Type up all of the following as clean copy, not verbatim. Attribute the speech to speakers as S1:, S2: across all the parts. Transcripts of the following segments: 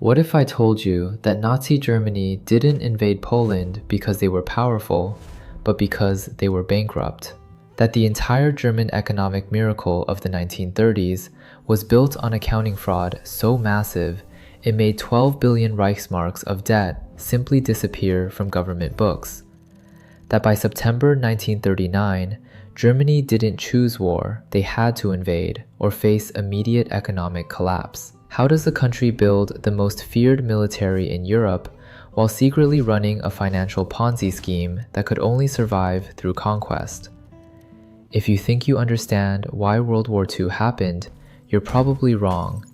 S1: What if I told you that Nazi Germany didn't invade Poland because they were powerful, but because they were bankrupt? That the entire German economic miracle of the 1930s was built on accounting fraud so massive it made 12 billion Reichsmarks of debt simply disappear from government books? That by September 1939, Germany didn't choose war, they had to invade or face immediate economic collapse? How does the country build the most feared military in Europe while secretly running a financial Ponzi scheme that could only survive through conquest? If you think you understand why World War II happened, you're probably wrong,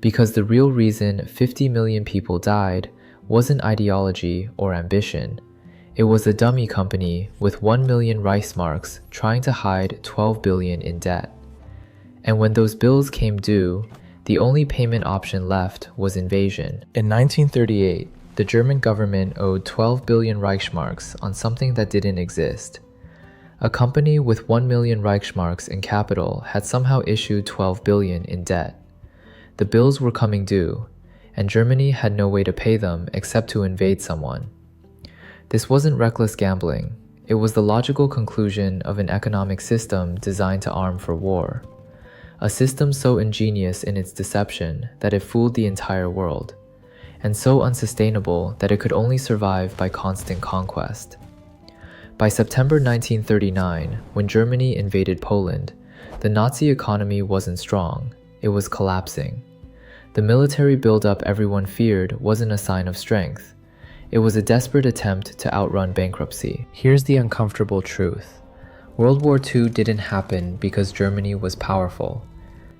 S1: because the real reason 50 million people died wasn't ideology or ambition. It was a dummy company with 1 million Reichsmarks trying to hide 12 billion in debt. And when those bills came due, the only payment option left was invasion. In 1938, the German government owed 12 billion Reichsmarks on something that didn't exist. A company with 1 million Reichsmarks in capital had somehow issued 12 billion in debt. The bills were coming due, and Germany had no way to pay them except to invade someone. This wasn't reckless gambling. It was the logical conclusion of an economic system designed to arm for war. A system so ingenious in its deception that it fooled the entire world, and so unsustainable that it could only survive by constant conquest. By September 1939, when Germany invaded Poland, the Nazi economy wasn't strong, it was collapsing. The military buildup everyone feared wasn't a sign of strength. It was a desperate attempt to outrun bankruptcy. Here's the uncomfortable truth. World War II didn't happen because Germany was powerful.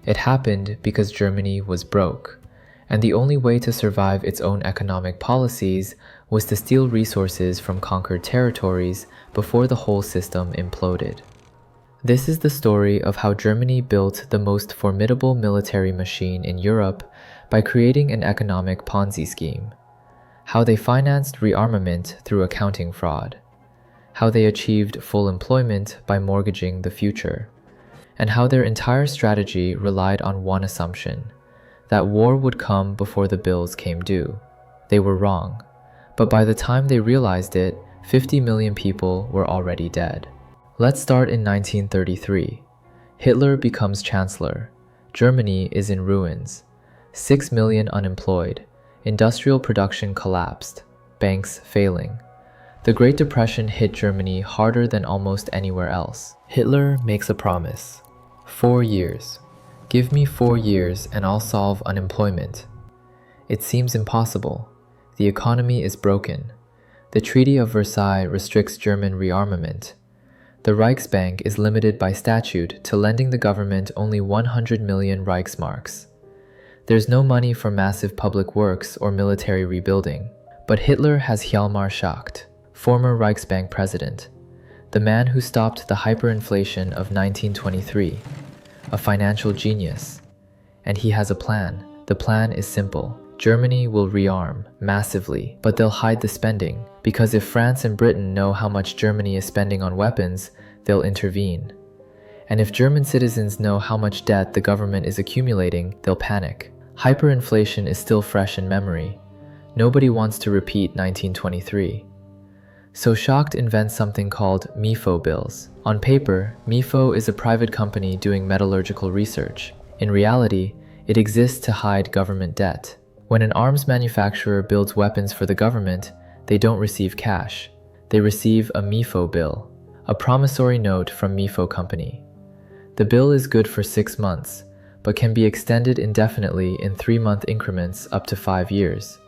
S1: It happened because Germany was broke, and the only way to survive its own economic policies was to steal resources from conquered territories before the whole system imploded. This is the story of how Germany built the most formidable military machine in Europe by creating an economic Ponzi scheme, how they financed rearmament through accounting fraud, how they achieved full employment by mortgaging the future, and how their entire strategy relied on one assumption, that war would come before the bills came due. They were wrong, but by the time they realized it, 50 million people were already dead. Let's start in 1933. Hitler becomes chancellor. Germany is in ruins. 6 million unemployed. Industrial production collapsed. Banks failing. The Great Depression hit Germany harder than almost anywhere else. Hitler makes a promise. 4 years. Give me 4 years and I'll solve unemployment. It seems impossible. The economy is broken. The Treaty of Versailles restricts German rearmament. The Reichsbank is limited by statute to lending the government only 100 million Reichsmarks. There's no money for massive public works or military rebuilding. But Hitler has Hjalmar Schacht, former Reichsbank president, the man who stopped the hyperinflation of 1923, a financial genius. And he has a plan. The plan is simple. Germany will rearm massively, but they'll hide the spending, because if France and Britain know how much Germany is spending on weapons, they'll intervene. And if German citizens know how much debt the government is accumulating, they'll panic. Hyperinflation is still fresh in memory. Nobody wants to repeat 1923. So Schacht invents something called MEFO bills. On paper, MEFO is a private company doing metallurgical research. In reality, it exists to hide government debt. When an arms manufacturer builds weapons for the government, they don't receive cash. They receive a MEFO bill, a promissory note from MEFO company. The bill is good for 6 months, but can be extended indefinitely in 3-month increments up to 5 years.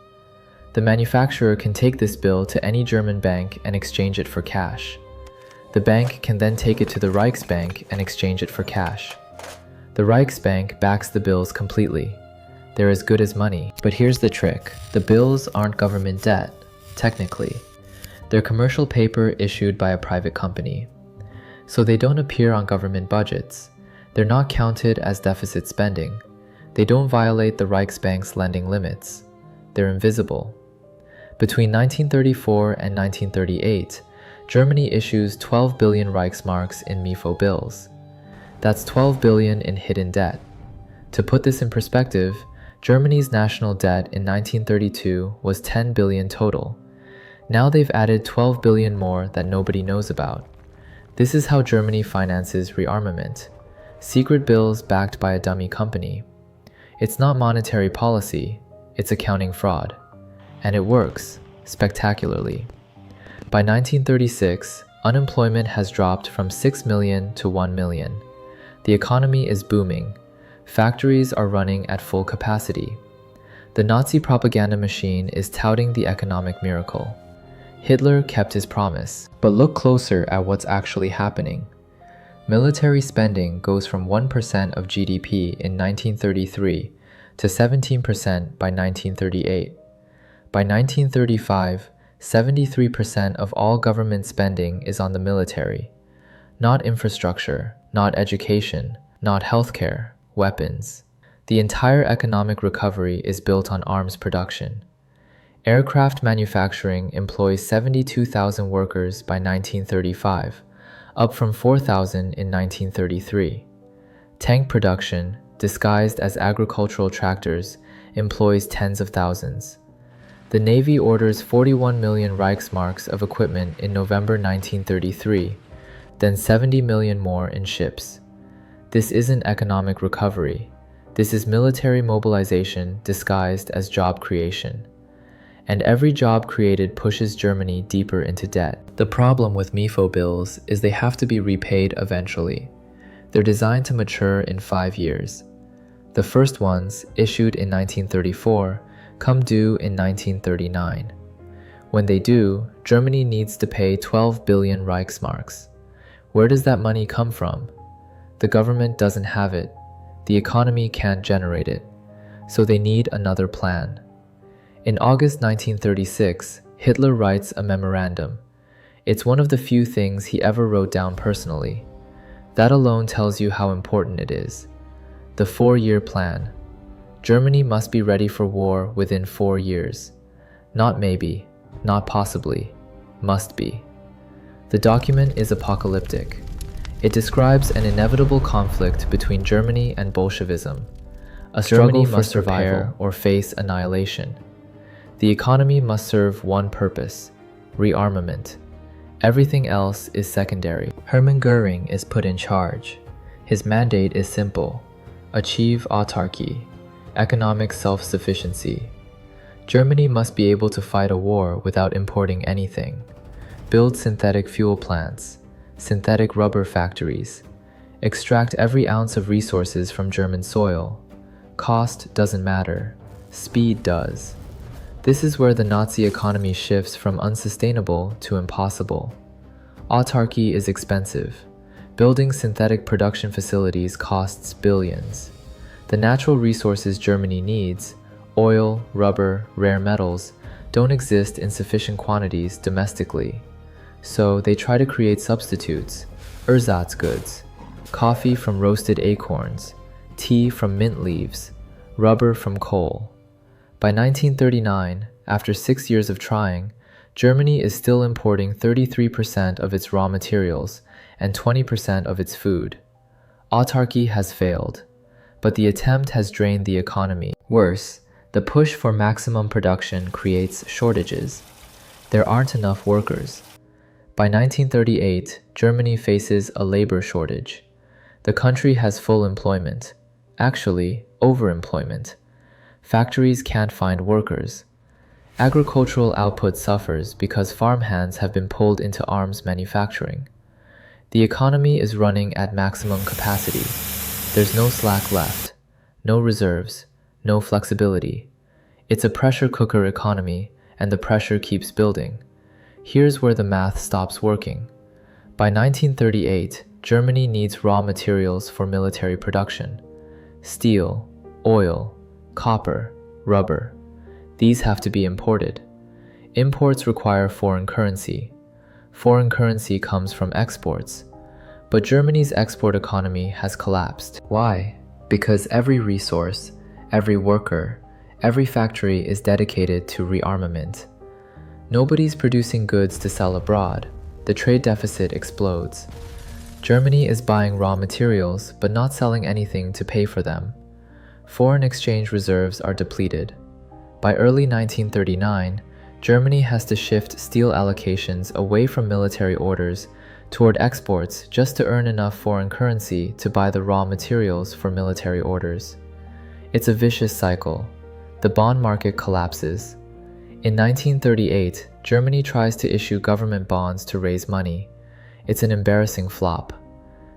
S1: The manufacturer can take this bill to any German bank and exchange it for cash. The bank can then take it to the Reichsbank and exchange it for cash. The Reichsbank backs the bills completely. They're as good as money. But here's the trick. The bills aren't government debt, technically. They're commercial paper issued by a private company. So they don't appear on government budgets. They're not counted as deficit spending. They don't violate the Reichsbank's lending limits. They're invisible. Between 1934 and 1938, Germany issues 12 billion Reichsmarks in MEFO bills. That's 12 billion in hidden debt. To put this in perspective, Germany's national debt in 1932 was 10 billion total. Now they've added 12 billion more that nobody knows about. This is how Germany finances rearmament. Secret bills backed by a dummy company. It's not monetary policy, it's accounting fraud. And it works, spectacularly. By 1936, unemployment has dropped from 6 million to 1 million. The economy is booming. Factories are running at full capacity. The Nazi propaganda machine is touting the economic miracle. Hitler kept his promise, but look closer at what's actually happening. Military spending goes from 1% of GDP in 1933 to 17% by 1938. By 1935, 73% of all government spending is on the military. Not infrastructure, not education, not healthcare, weapons. The entire economic recovery is built on arms production. Aircraft manufacturing employs 72,000 workers by 1935, up from 4,000 in 1933. Tank production, disguised as agricultural tractors, employs tens of thousands. The Navy orders 41 million Reichsmarks of equipment in November 1933, then 70 million more in ships. This isn't economic recovery. This is military mobilization disguised as job creation. And every job created pushes Germany deeper into debt. The problem with MEFO bills is they have to be repaid eventually. They're designed to mature in 5 years. The first ones, issued in 1934, come due in 1939. When they do, Germany needs to pay 12 billion Reichsmarks. Where does that money come from? The government doesn't have it. The economy can't generate it. So they need another plan. In August 1936, Hitler writes a memorandum. It's one of the few things he ever wrote down personally. That alone tells you how important it is. The 4-year plan. Germany must be ready for war within 4 years. Not maybe, not possibly, must be. The document is apocalyptic. It describes an inevitable conflict between Germany and Bolshevism. A struggle must survive or face annihilation. The economy must serve one purpose: rearmament. Everything else is secondary. Hermann Göring is put in charge. His mandate is simple: achieve autarky, economic self-sufficiency. Germany must be able to fight a war without importing anything. Build synthetic fuel plants, synthetic rubber factories. Extract every ounce of resources from German soil. Cost doesn't matter. Speed does. This is where the Nazi economy shifts from unsustainable to impossible. Autarky is expensive. Building synthetic production facilities costs billions. The natural resources Germany needs, oil, rubber, rare metals, don't exist in sufficient quantities domestically. So they try to create substitutes, ersatz goods, coffee from roasted acorns, tea from mint leaves, rubber from coal. By 1939, after 6 years of trying, Germany is still importing 33% of its raw materials and 20% of its food. Autarky has failed, but the attempt has drained the economy. Worse, the push for maximum production creates shortages. There aren't enough workers. By 1938, Germany faces a labor shortage. The country has full employment, actually overemployment. Factories can't find workers. Agricultural output suffers because farmhands have been pulled into arms manufacturing. The economy is running at maximum capacity. There's no slack left, no reserves, no flexibility. It's a pressure cooker economy, and the pressure keeps building. Here's where the math stops working. By 1938, Germany needs raw materials for military production: steel, oil, copper, rubber. These have to be imported. Imports require foreign currency. Foreign currency comes from exports. But Germany's export economy has collapsed. Why? Because every resource, every worker, every factory is dedicated to rearmament. Nobody's producing goods to sell abroad. The trade deficit explodes. Germany is buying raw materials but not selling anything to pay for them. Foreign exchange reserves are depleted. By early 1939, Germany has to shift steel allocations away from military orders toward exports just to earn enough foreign currency to buy the raw materials for military orders. It's a vicious cycle. The bond market collapses. In 1938, Germany tries to issue government bonds to raise money. It's an embarrassing flop.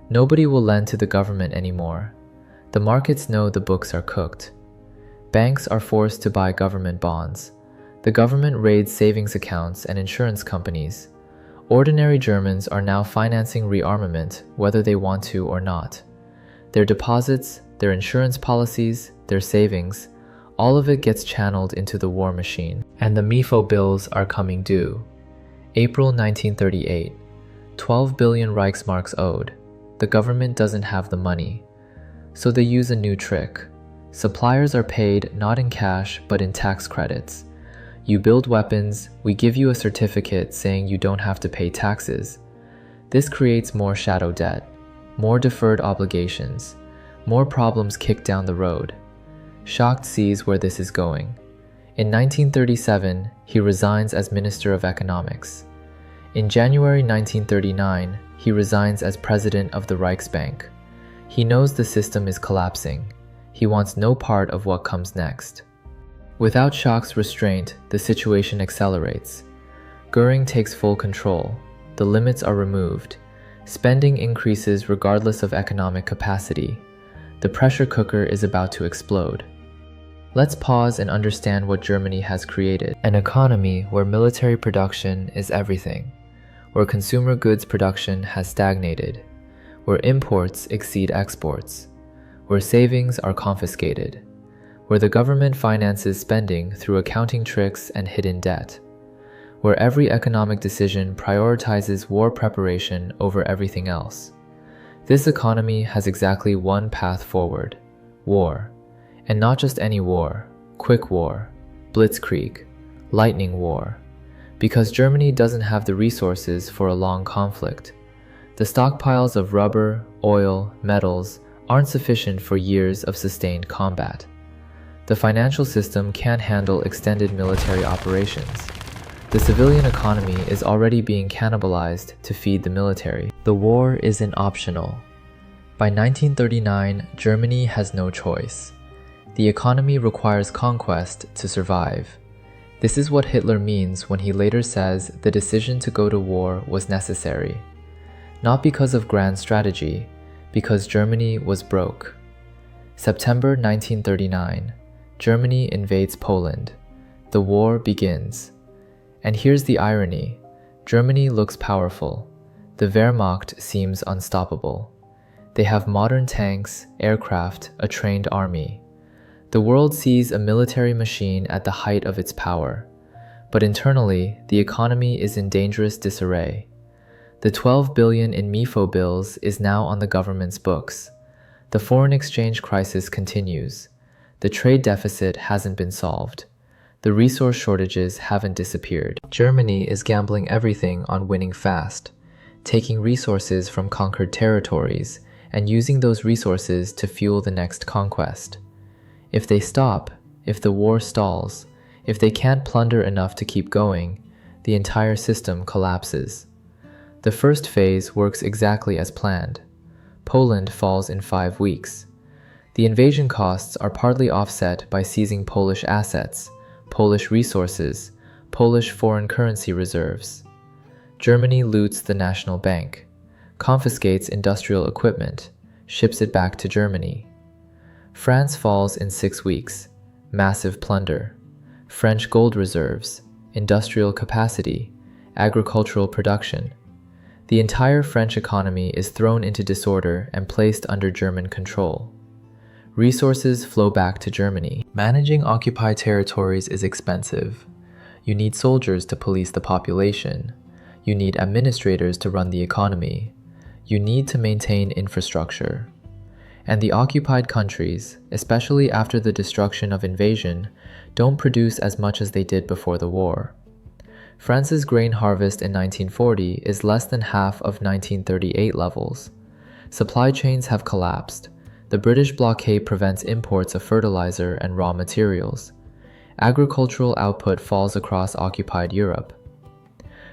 S1: Nobody will lend to the government anymore. The markets know the books are cooked. Banks are forced to buy government bonds. The government raids savings accounts and insurance companies. Ordinary Germans are now financing rearmament whether they want to or not. Their deposits, their insurance policies, their savings, all of it gets channeled into the war machine. And the MEFO bills are coming due. April 1938. 12 billion Reichsmarks owed. The government doesn't have the money. So they use a new trick. Suppliers are paid not in cash but in tax credits. You build weapons, we give you a certificate saying you don't have to pay taxes. This creates more shadow debt, more deferred obligations, more problems kicked down the road. Schacht sees where this is going. In 1937, he resigns as Minister of Economics. In January 1939, he resigns as President of the Reichsbank. He knows the system is collapsing. He wants no part of what comes next. Without Schacht's restraint, the situation accelerates. Göring takes full control. The limits are removed. Spending increases regardless of economic capacity. The pressure cooker is about to explode. Let's pause and understand what Germany has created. An economy where military production is everything, where consumer goods production has stagnated, where imports exceed exports, where savings are confiscated, where the government finances spending through accounting tricks and hidden debt, where every economic decision prioritizes war preparation over everything else. This economy has exactly one path forward: war. And not just any war, quick war, blitzkrieg, lightning war. Because Germany doesn't have the resources for a long conflict. The stockpiles of rubber, oil, metals aren't sufficient for years of sustained combat. The financial system can't handle extended military operations. The civilian economy is already being cannibalized to feed the military. The war isn't optional. By 1939, Germany has no choice. The economy requires conquest to survive. This is what Hitler means when he later says the decision to go to war was necessary. Not because of grand strategy, because Germany was broke. September 1939. Germany invades Poland. The war begins. And here's the irony. Germany looks powerful. The Wehrmacht seems unstoppable. They have modern tanks, aircraft, a trained army. The world sees a military machine at the height of its power. But internally, the economy is in dangerous disarray. The 12 billion in MEFO bills is now on the government's books. The foreign exchange crisis continues. The trade deficit hasn't been solved. The resource shortages haven't disappeared. Germany is gambling everything on winning fast, taking resources from conquered territories and using those resources to fuel the next conquest. If they stop, if the war stalls, if they can't plunder enough to keep going, the entire system collapses. The first phase works exactly as planned. Poland falls in 5 weeks. The invasion costs are partly offset by seizing Polish assets, Polish resources, Polish foreign currency reserves. Germany loots the national bank, confiscates industrial equipment, ships it back to Germany. France falls in 6 weeks, massive plunder, French gold reserves, industrial capacity, agricultural production. The entire French economy is thrown into disorder and placed under German control. Resources flow back to Germany. Managing occupied territories is expensive. You need soldiers to police the population. You need administrators to run the economy. You need to maintain infrastructure. And the occupied countries, especially after the destruction of invasion, don't produce as much as they did before the war. France's grain harvest in 1940 is less than half of 1938 levels. Supply chains have collapsed. The British blockade prevents imports of fertilizer and raw materials. Agricultural output falls across occupied Europe.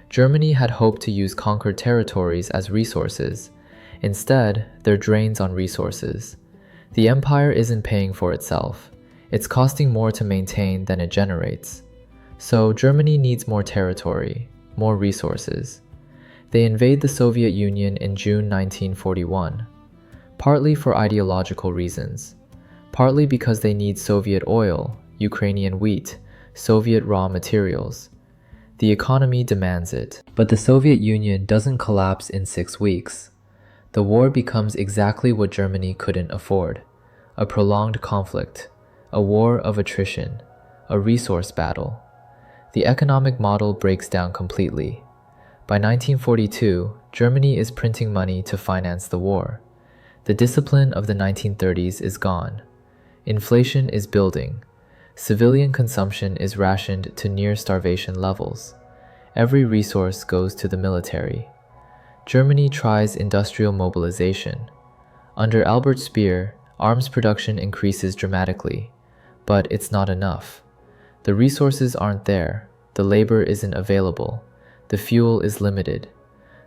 S1: Germany had hoped to use conquered territories as resources. Instead, they're drains on resources. The empire isn't paying for itself. It's costing more to maintain than it generates. So Germany needs more territory, more resources. They invade the Soviet Union in June 1941, partly for ideological reasons, partly because they need Soviet oil, Ukrainian wheat, Soviet raw materials. The economy demands it. But the Soviet Union doesn't collapse in 6 weeks. The war becomes exactly what Germany couldn't afford: a prolonged conflict, a war of attrition, a resource battle. The economic model breaks down completely. By 1942, Germany is printing money to finance the war. The discipline of the 1930s is gone. Inflation is building. Civilian consumption is rationed to near starvation levels. Every resource goes to the military. Germany tries industrial mobilization. Under Albert Speer, arms production increases dramatically, but it's not enough. The resources aren't there, the labor isn't available, the fuel is limited.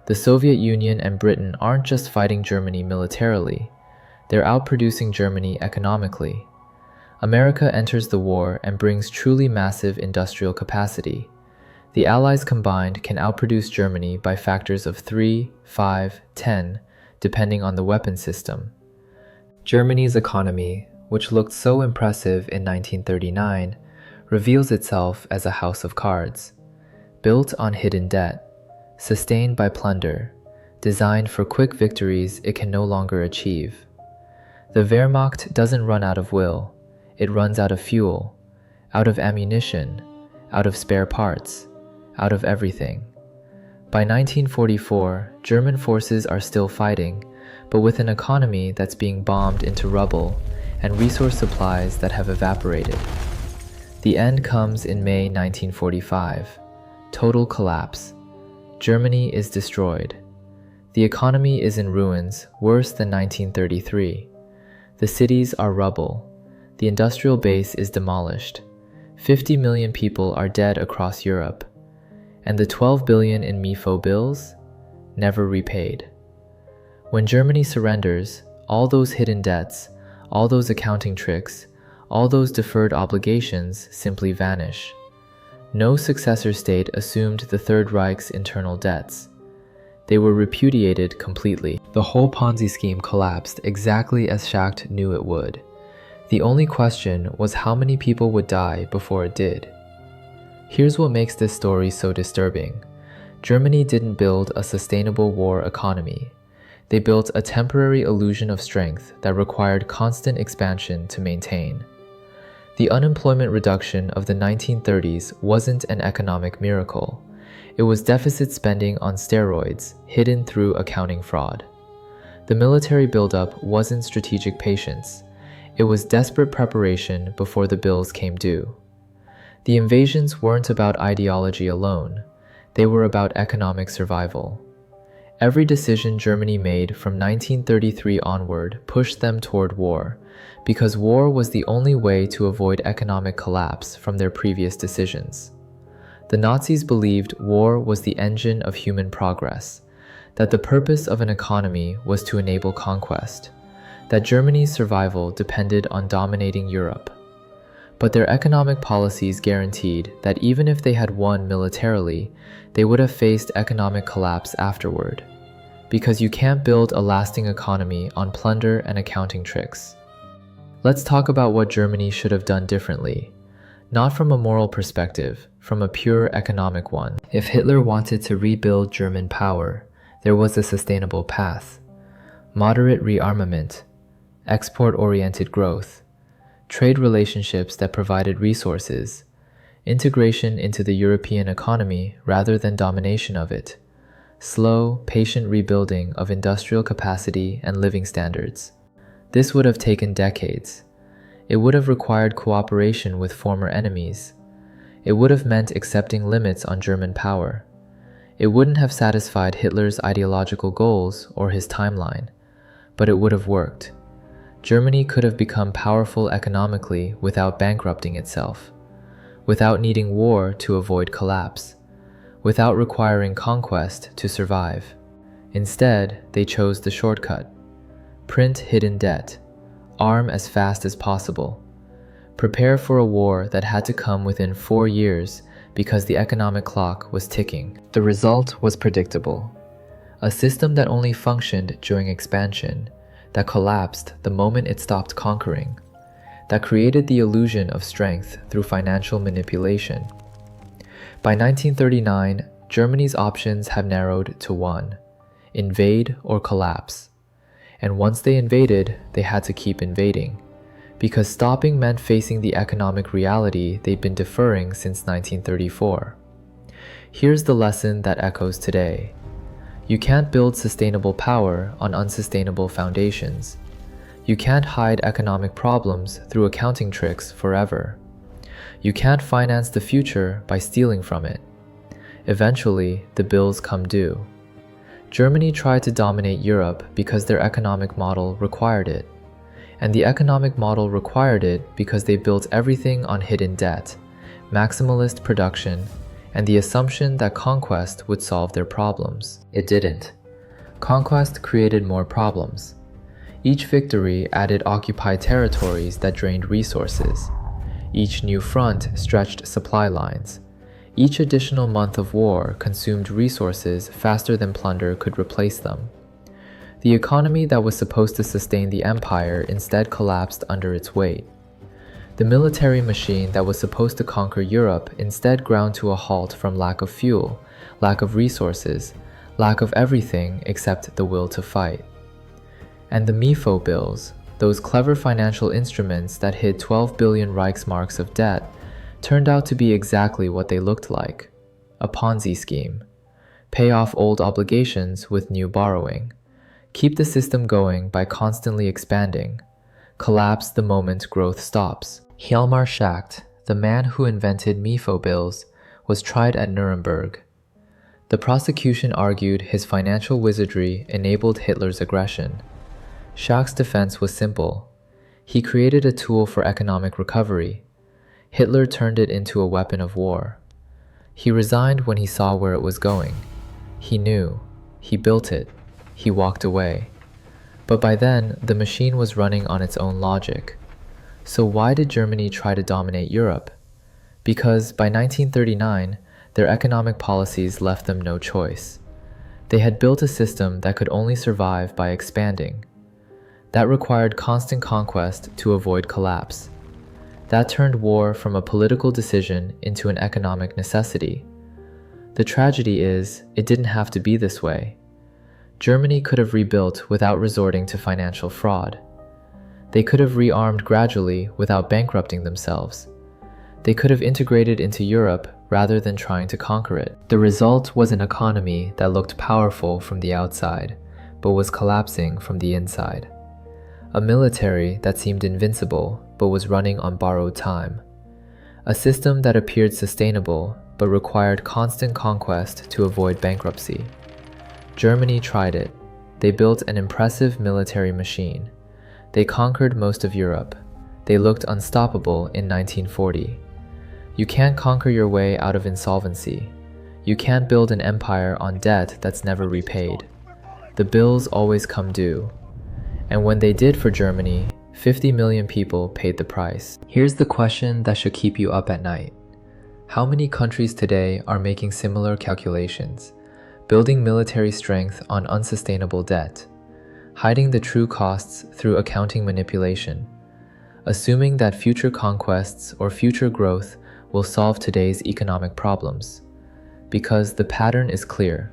S1: The Soviet Union and Britain aren't just fighting Germany militarily, they're outproducing Germany economically. America enters the war and brings truly massive industrial capacity. The Allies combined can outproduce Germany by factors of 3, 5, 10, depending on the weapon system. Germany's economy, which looked so impressive in 1939, reveals itself as a house of cards, built on hidden debt, sustained by plunder, designed for quick victories it can no longer achieve. The Wehrmacht doesn't run out of will, it runs out of fuel, out of ammunition, out of spare parts, out of everything. By 1944, German forces are still fighting, but with an economy that's being bombed into rubble and resource supplies that have evaporated. The end comes in May 1945. Total collapse. Germany is destroyed. The economy is in ruins, worse than 1933. The cities are rubble. The industrial base is demolished. 50 million people are dead across Europe. And the 12 billion in MEFO bills? Never repaid. When Germany surrenders, all those hidden debts, all those accounting tricks, all those deferred obligations simply vanish. No successor state assumed the Third Reich's internal debts. They were repudiated completely. The whole Ponzi scheme collapsed exactly as Schacht knew it would. The only question was how many people would die before it did. Here's what makes this story so disturbing. Germany didn't build a sustainable war economy. They built a temporary illusion of strength that required constant expansion to maintain. The unemployment reduction of the 1930s wasn't an economic miracle. It was deficit spending on steroids, hidden through accounting fraud. The military buildup wasn't strategic patience. It was desperate preparation before the bills came due. The invasions weren't about ideology alone. They were about economic survival. Every decision Germany made from 1933 onward pushed them toward war, because war was the only way to avoid economic collapse from their previous decisions. The Nazis believed war was the engine of human progress, that the purpose of an economy was to enable conquest, that Germany's survival depended on dominating Europe. But their economic policies guaranteed that even if they had won militarily, they would have faced economic collapse afterward, because you can't build a lasting economy on plunder and accounting tricks. Let's talk about what Germany should have done differently, not from a moral perspective, from a pure economic one. If Hitler wanted to rebuild German power, there was a sustainable path: moderate rearmament, export-oriented growth, trade relationships that provided resources, integration into the European economy rather than domination of it, slow, patient rebuilding of industrial capacity and living standards. This would have taken decades. It would have required cooperation with former enemies. It would have meant accepting limits on German power. It wouldn't have satisfied Hitler's ideological goals or his timeline, but it would have worked. Germany could have become powerful economically without bankrupting itself, without needing war to avoid collapse, without requiring conquest to survive. Instead, they chose the shortcut. Print hidden debt. Arm as fast as possible. Prepare for a war that had to come within 4 years because the economic clock was ticking. The result was predictable. A system that only functioned during expansion, that collapsed the moment it stopped conquering, that created the illusion of strength through financial manipulation. By 1939, Germany's options have narrowed to one: invade or collapse. And once they invaded, they had to keep invading, because stopping meant facing the economic reality they'd been deferring since 1934. Here's the lesson that echoes today. You can't build sustainable power on unsustainable foundations. You can't hide economic problems through accounting tricks forever. You can't finance the future by stealing from it. Eventually, the bills come due. Germany tried to dominate Europe because their economic model required it. And the economic model required it because they built everything on hidden debt, maximalist production, and the assumption that conquest would solve their problems. It didn't. Conquest created more problems. Each victory added occupied territories that drained resources. Each new front stretched supply lines. Each additional month of war consumed resources faster than plunder could replace them. The economy that was supposed to sustain the empire instead collapsed under its weight. The military machine that was supposed to conquer Europe instead ground to a halt from lack of fuel, lack of resources, lack of everything except the will to fight. And the MEFO bills, those clever financial instruments that hid 12 billion Reichsmarks of debt, turned out to be exactly what they looked like: a Ponzi scheme. Pay off old obligations with new borrowing. Keep the system going by constantly expanding. Collapse the moment growth stops. Hjalmar Schacht, the man who invented MEFO bills, was tried at Nuremberg. The prosecution argued his financial wizardry enabled Hitler's aggression. Schacht's defense was simple. He created a tool for economic recovery. Hitler turned it into a weapon of war. He resigned when he saw where it was going. He knew. He built it. He walked away. But by then, the machine was running on its own logic. So why did Germany try to dominate Europe? Because by 1939, their economic policies left them no choice. They had built a system that could only survive by expanding. That required constant conquest to avoid collapse. That turned war from a political decision into an economic necessity. The tragedy is, it didn't have to be this way. Germany could have rebuilt without resorting to financial fraud. They could have rearmed gradually without bankrupting themselves. They could have integrated into Europe rather than trying to conquer it. The result was an economy that looked powerful from the outside, but was collapsing from the inside. A military that seemed invincible, but was running on borrowed time. A system that appeared sustainable, but required constant conquest to avoid bankruptcy. Germany tried it. They built an impressive military machine. They conquered most of Europe. They looked unstoppable in 1940. You can't conquer your way out of insolvency. You can't build an empire on debt that's never repaid. The bills always come due. And when they did for Germany, 50 million people paid the price. Here's the question that should keep you up at night. How many countries today are making similar calculations, building military strength on unsustainable debt, hiding the true costs through accounting manipulation, assuming that future conquests or future growth will solve today's economic problems? Because the pattern is clear.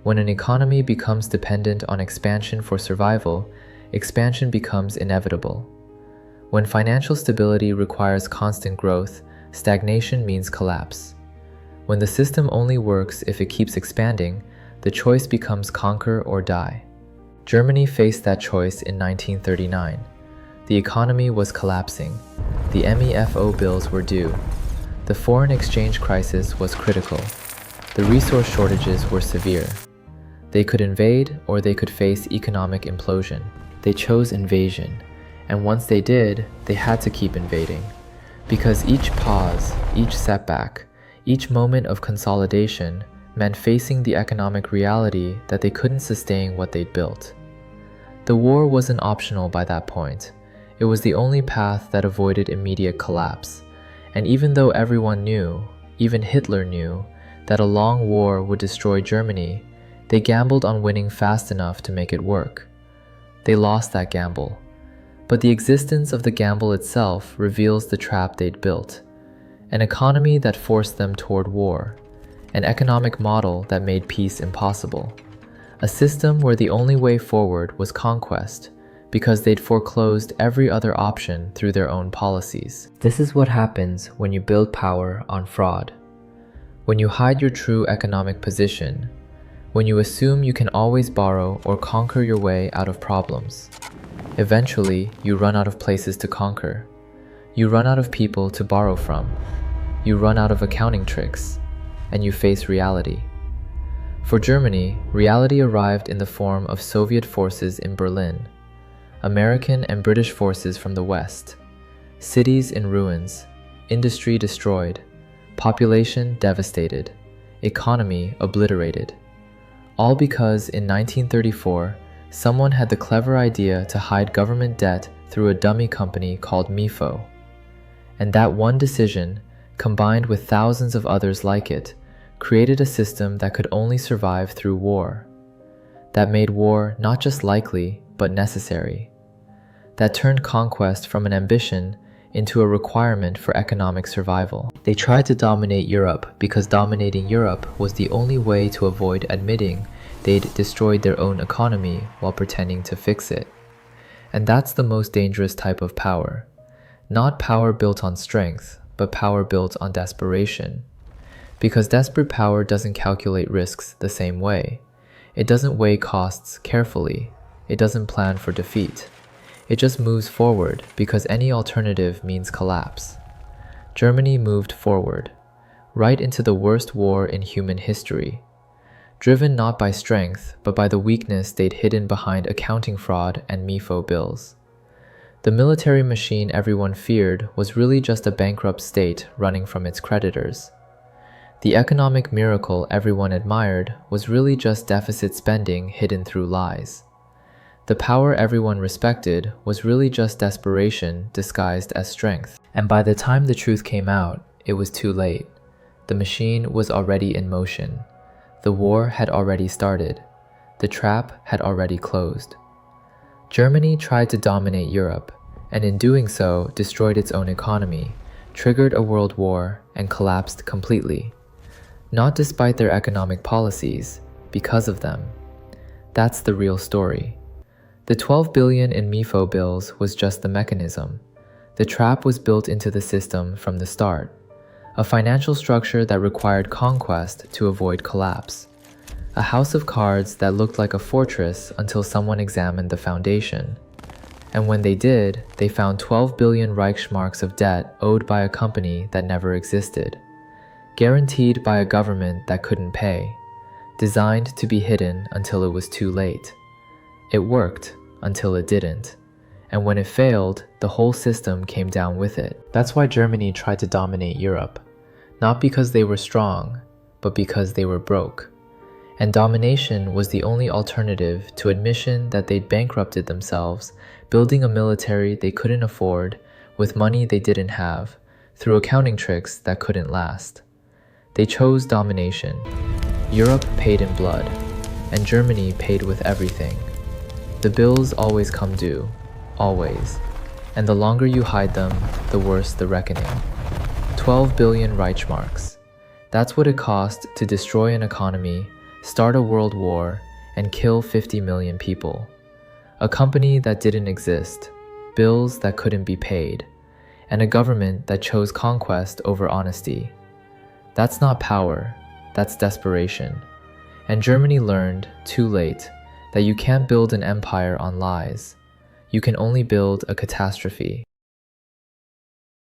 S1: When an economy becomes dependent on expansion for survival, expansion becomes inevitable. When financial stability requires constant growth, stagnation means collapse. When the system only works if it keeps expanding, the choice becomes conquer or die. Germany faced that choice in 1939. The economy was collapsing. The MEFO bills were due. The foreign exchange crisis was critical. The resource shortages were severe. They could invade or they could face economic implosion. They chose invasion, And once they did, they had to keep invading. Because each pause, each setback, each moment of consolidation meant facing the economic reality that they couldn't sustain what they'd built. The war wasn't optional by that point. It was the only path that avoided immediate collapse. And even though everyone knew, even Hitler knew, that a long war would destroy Germany, they gambled on winning fast enough to make it work. They lost that gamble. But the existence of the gamble itself reveals the trap they'd built. An economy that forced them toward war. An economic model that made peace impossible. A system where the only way forward was conquest, because they'd foreclosed every other option through their own policies. This is what happens when you build power on fraud. When you hide your true economic position. When you assume you can always borrow or conquer your way out of problems. Eventually, you run out of places to conquer. You run out of people to borrow from. You run out of accounting tricks. And you face reality. For Germany, reality arrived in the form of Soviet forces in Berlin, American and British forces from the West, cities in ruins, industry destroyed, population devastated, economy obliterated. All because in 1934, someone had the clever idea to hide government debt through a dummy company called MEFO. And that one decision, combined with thousands of others like it, created a system that could only survive through war. That made war not just likely, but necessary. That turned conquest from an ambition into a requirement for economic survival. They tried to dominate Europe because dominating Europe was the only way to avoid admitting they'd destroyed their own economy while pretending to fix it. And that's the most dangerous type of power. Not power built on strength, but power built on desperation. Because desperate power doesn't calculate risks the same way. It doesn't weigh costs carefully. It doesn't plan for defeat. It just moves forward because any alternative means collapse. Germany moved forward, right into the worst war in human history. Driven not by strength, but by the weakness they'd hidden behind accounting fraud and MEFO bills. The military machine everyone feared was really just a bankrupt state running from its creditors. The economic miracle everyone admired was really just deficit spending hidden through lies. The power everyone respected was really just desperation disguised as strength. And by the time the truth came out, it was too late. The machine was already in motion. The war had already started. The trap had already closed. Germany tried to dominate Europe, and in doing so destroyed its own economy, triggered a world war, and collapsed completely. Not despite their economic policies, because of them. That's the real story. The 12 billion in MEFO bills was just the mechanism. The trap was built into the system from the start. A financial structure that required conquest to avoid collapse. A house of cards that looked like a fortress until someone examined the foundation. And when they did, they found 12 billion Reichsmarks of debt owed by a company that never existed. Guaranteed by a government that couldn't pay, designed to be hidden until it was too late. It worked until it didn't, and when it failed, the whole system came down with it. That's why Germany tried to dominate Europe, not because they were strong, but because they were broke. And domination was the only alternative to admission that they'd bankrupted themselves, building a military they couldn't afford, with money they didn't have, through accounting tricks that couldn't last. They chose domination. Europe paid in blood, and Germany paid with everything. The bills always come due, always, and the longer you hide them, the worse the reckoning. 12 billion Reichsmarks. That's what it cost to destroy an economy, start a world war, and kill 50 million people. A company that didn't exist, bills that couldn't be paid, and a government that chose conquest over honesty. That's not power, that's desperation. And Germany learned, too late, that you can't build an empire on lies. You can only build a catastrophe.